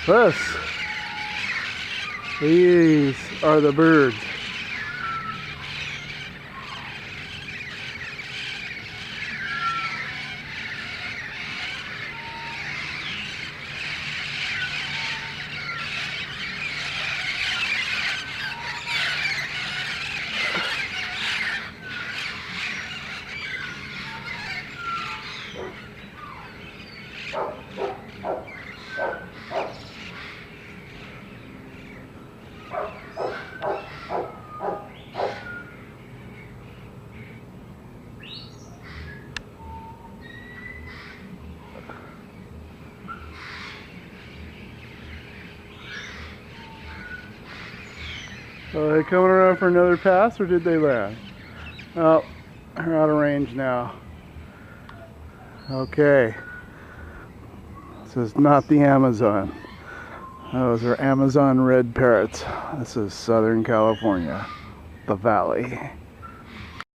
This. These are the birds. Are they coming around for another pass, or did they land? Oh, they're out of range now. Okay. This is not the Amazon. Those are Amazon red parrots. This is Southern California, the valley.